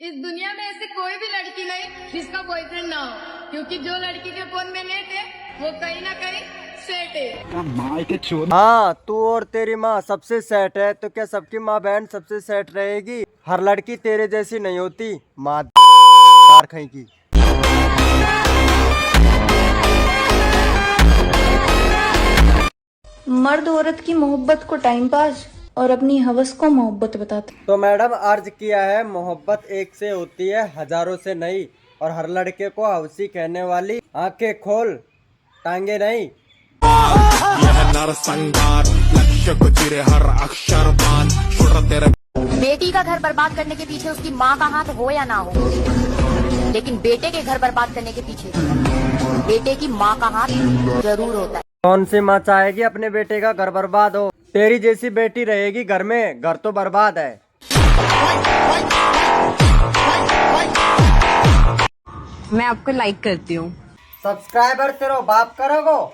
इस दुनिया में ऐसी कोई भी लड़की नहीं जिसका बॉयफ्रेंड ना हो, क्योंकि जो लड़की के फोन में नेट है वो कहीं ना कहीं सेट है। हाँ, तू और तेरी माँ सबसे सेट है, तो क्या सबकी माँ बहन सबसे सेट रहेगी? हर लड़की तेरे जैसी नहीं होती, माँ कहीं की। मर्द औरत की मोहब्बत को टाइम पास और अपनी हवस को मोहब्बत बताते। तो मैडम अर्ज किया है, मोहब्बत एक से होती है, हजारों से नहीं। और हर लड़के को हवसी कहने वाली आंखें खोल, टांगे नहीं। बेटी का घर बर्बाद करने के पीछे उसकी माँ का हाथ हो या ना हो, लेकिन बेटे के घर बर्बाद करने के पीछे बेटे की माँ का हाथ जरूर होता है। कौन सी माँ चाहेगी अपने बेटे का घर बर्बाद हो? तेरी जैसी बेटी रहेगी घर में, घर तो बर्बाद है। मैं आपको लाइक करती हूँ। सब्सक्राइबर तेरो बाप करोगो।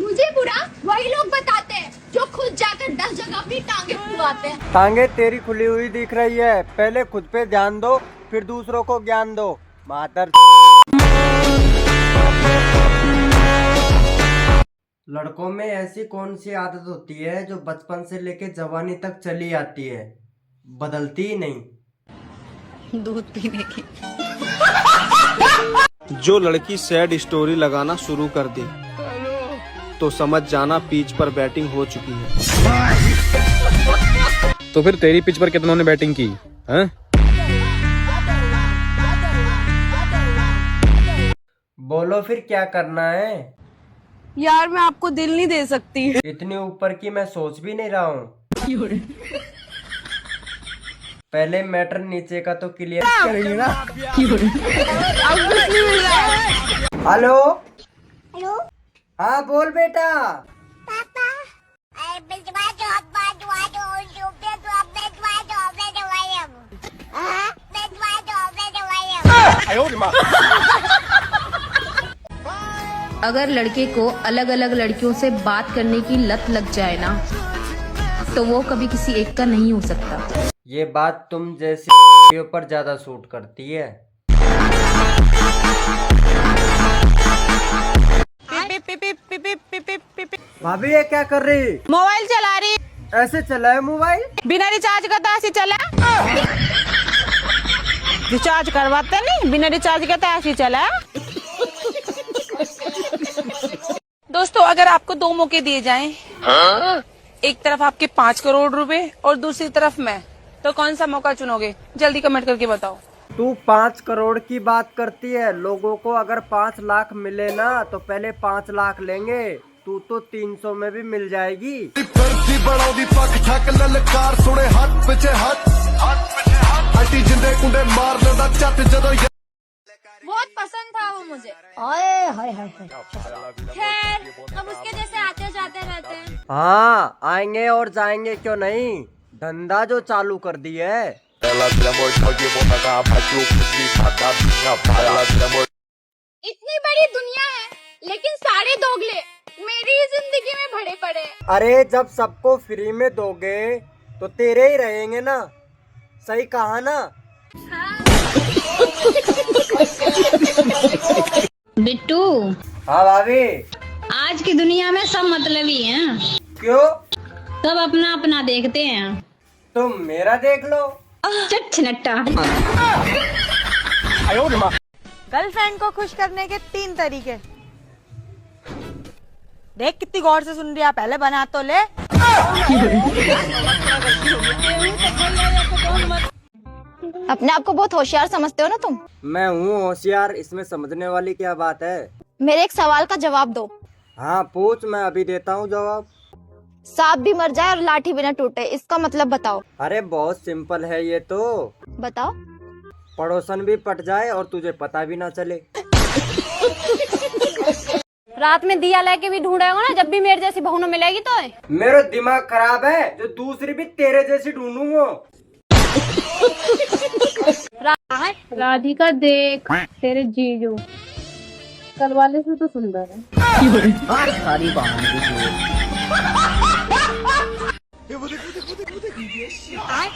मुझे बुरा वही लोग बताते हैं जो खुद जाकर 10 जगह अपनी टांगे खुलवाते हैं। टांगे तेरी खुली हुई दिख रही है, पहले खुद पे ध्यान दो, फिर दूसरों को ज्ञान दो। मातर। लड़कों में ऐसी कौन सी आदत होती है जो बचपन से लेके जवानी तक चली आती है, बदलती ही नहीं? दूध पीने की। जो लड़की सैड स्टोरी लगाना शुरू कर दे तो समझ जाना पिच पर बैटिंग हो चुकी है। तो फिर तेरी पिच पर कितनों ने बैटिंग की हैं? बोलो फिर क्या करना है? यार मैं आपको दिल नहीं दे सकती। इतनी ऊपर की मैं सोच भी नहीं रहा हूँ। पहले मैटर नीचे का तो क्लियर करेंगे ना। Hello hello. हाँ बोल बेटा। पापा अगर लड़के को अलग अलग लड़कियों से बात करने की लत लग जाए ना, तो वो कभी किसी एक का नहीं हो सकता। ये बात तुम जैसी पर ज्यादा सूट करती है। भाभी ये क्या कर रही? मोबाइल चला रही। ऐसे चला है मोबाइल? बिना रिचार्ज का तो ऐसे चला। रिचार्ज करवाते नहीं, बिना रिचार्ज का तो ऐसे चला। दोस्तों, अगर आपको 2 मौके दिए जाएं, एक तरफ आपके 5 करोड़ रुपए और दूसरी तरफ मैं, तो कौन सा मौका चुनोगे? जल्दी कमेंट करके बताओ। तू 5 करोड़ की बात करती है, लोगों को अगर 5 लाख मिले ना तो पहले 5 लाख लेंगे, तू तो 300 में भी मिल जाएगी। बहुत पसंद था वो मुझे। खैर, हम उसके जैसे आते जाते रहते हैं। हाँ आएंगे और जाएंगे क्यों नहीं, धंधा जो चालू कर दी है। इतनी बड़ी दुनिया है लेकिन सारे दोगले मेरी ही जिंदगी में भरे पड़े हैं। अरे जब सबको फ्री में दोगे तो तेरे ही रहेंगे ना, सही कहा ना? बिट्टू, हाँ भाभी। आज की दुनिया में सब मतलबी हैं। क्यों? सब अपना अपना देखते हैं। तुम मेरा देख लो। चट नट्टा। गर्लफ्रेंड को खुश करने के 3 तरीके। देख कितनी गौर से सुन रही है, पहले बना तो ले। अपने आप को बहुत होशियार समझते हो ना तुम? मैं हूँ होशियार, इसमें समझने वाली क्या बात है? मेरे एक सवाल का जवाब दो। हाँ पूछ, मैं अभी देता हूँ जवाब। सांप भी मर जाए और लाठी भी न टूटे, इसका मतलब बताओ। अरे बहुत सिंपल है ये तो। बताओ। पड़ोसन भी पट जाए और तुझे पता भी ना चले। रात में दिया लेके भी ढूंढेगा ना, जब भी मेरे जैसी बहू न मिलेगी तो। मेरा दिमाग खराब है जो दूसरी भी तेरे जैसी ढूंढूंगा। राधिका देख, तेरे जीजू कल वाले से तो सुंदर है। सारी बहाने है